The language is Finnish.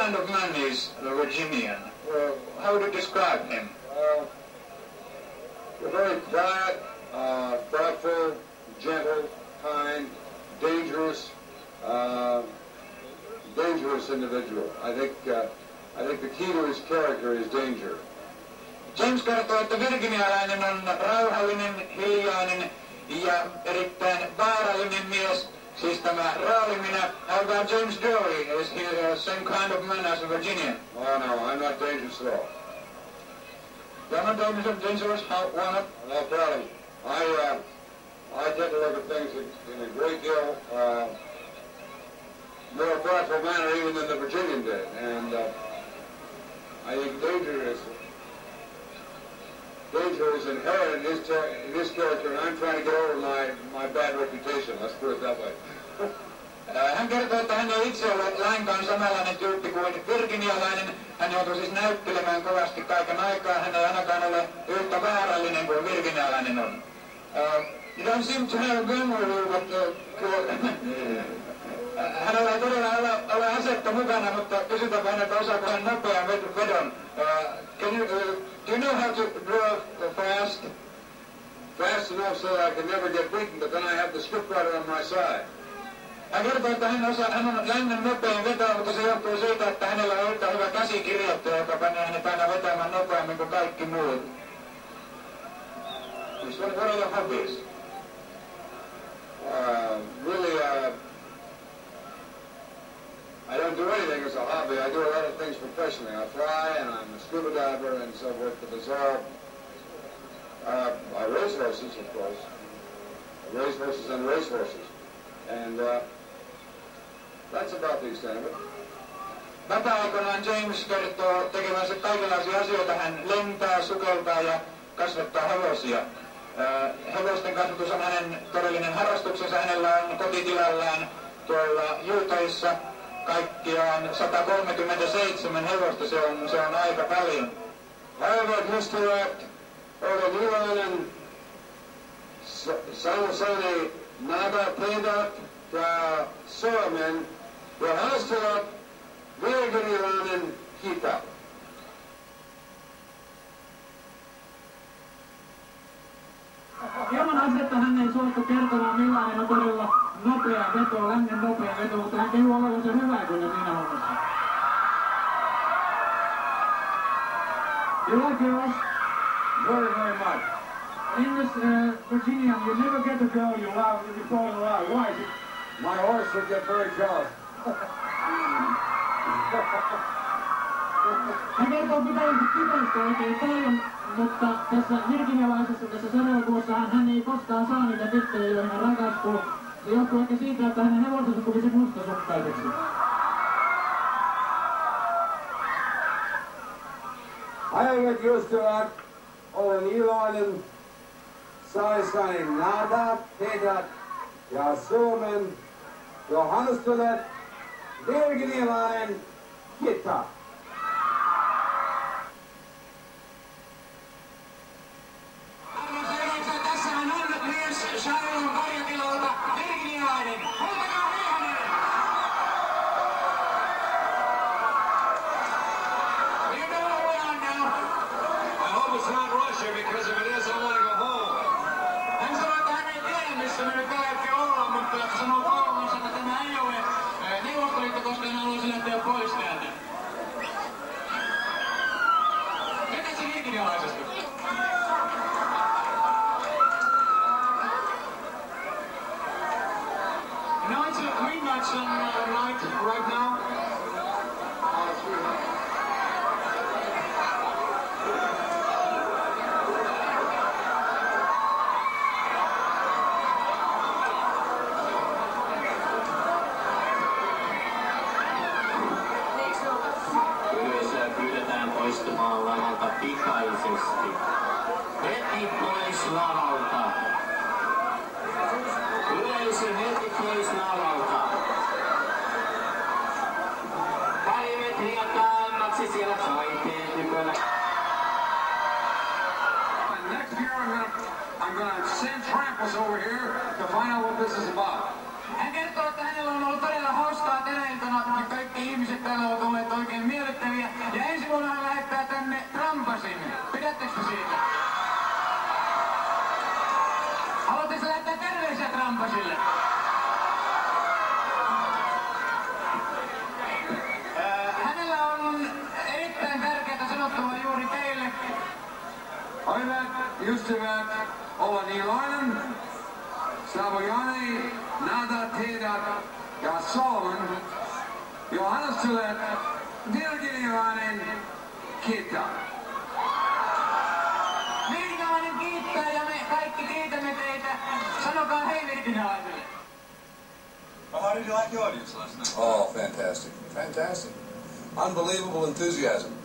kind of man is the Virginian? How would you describe him? You're very quiet, thoughtful, gentle, kind, dangerous individual. I think the key to his character is danger. James kertoo, että virginialainen on rauhallinen, hiljainen ja erittäin vaarallinen mies. Siis tämä raaliminen. How about James Dory? Is he the same kind of man as a Virginian? Oh no, I'm not dangerous at all. You're not dangerous? Why not? No problem. I tend to look at things in a great deal more thoughtful manner even than the Virginian did, and I think danger is inherent in his character, and I'm trying to get over my bad reputation. Let's put it that way. Hän kertoo, että hän ei itse ole lainkaan samanlainen tyyppi kuin virginialainen. Hän joutuu siis näyttelemään kovasti kaiken aikaa. Hän ei ainakaan ole yhtä vaarallinen kuin virginialainen on. You don't seem to have a gun with you, but hänellä ei todella ole asetta mukana, mutta kysytäänpä häneltä, osaako hän nopean vedon. Do you know how to draw fast? Fast enough so that I can never get beaten, but then I have the scriptwriter on my side. Hän kertoo, että hän on lännen nopein vetoa, mutta se johtuu siitä, että hänellä on yhtä hyvä käsikirjoittaja, joka panee hänet aina vetämään nopeammin kuin kaikki muut. What are your hobbies? Really, I don't do anything as a hobby. I do a lot of things professionally. I fly, and I'm a scuba diver, and so forth. But it's all I race horses, of course. I race horses and race horses, and that's about the extent of it. Vapaa-aikanaan James kertoo tekevänsä kaikenlaisia asioita. Hän lentää, sukeltaa ja kasvattaa hevosia. Hevosten kasvatus on hänen todellinen harrastuksensa. Hänellä on kotitilallaan tuolla Utahissa kaikkiaan 137 hevosta. Se on aika paljon. How about Mr. Oranilainen Sanosani Nada Pedat ja Suomen ja haastavat virginialainen Kita? Ilman asetta hän ei suostu kertomaan millainen on todella nopea veto, lännen nopea veto, mutta hän kehuu olevansa hyvä kyllä siinä hommassa. You like girls? Very, very much. In this Virginian, you never get a girl you love if you fall in love. Why is it? My horse would get very jealous. Hän kertoo pitävänsä tytöistä oikein paljon, mutta tässä virginialaisessa tässä sarjakuussahan hän ei koskaan saa niitä tyttöjä, joihin hän rakastuu. Se johtuu ehkä siitä, että hänen hevosensa tulisi mustasukkaiseksi. I get used to that. Olen iloinen saissani Nada Pedat ja Suomen Johannestulet virginialainen Kita. Right now. Yleisöä pyydetään poistumaan lavalta pikaisesti. Heti pois lavalta. Yleisö heti pois lavalta. Pari metriä taemmaksi siellä taiteen tykönä. Next year I'm gonna send Trampus over here to find out what this is about. Hän kertoo, että hänellä on ollut todella hauskaa tänä iltana, vaikka kaikki ihmiset täällä ovat olleet oikein Lampasille. Hänellä on erittäin tärkeää sanottavaa juuri teille. Hyvät ystävät, olen iloinen saavujani nähdä teidät ja Suomen Johannuselle virginialainen kiittää. Virginialainen kiittää ja me kaikki kiitämme teitä. Sanokaa hei virginialaisille. How did you like the audience last night? Oh, fantastic. Fantastic. Unbelievable enthusiasm.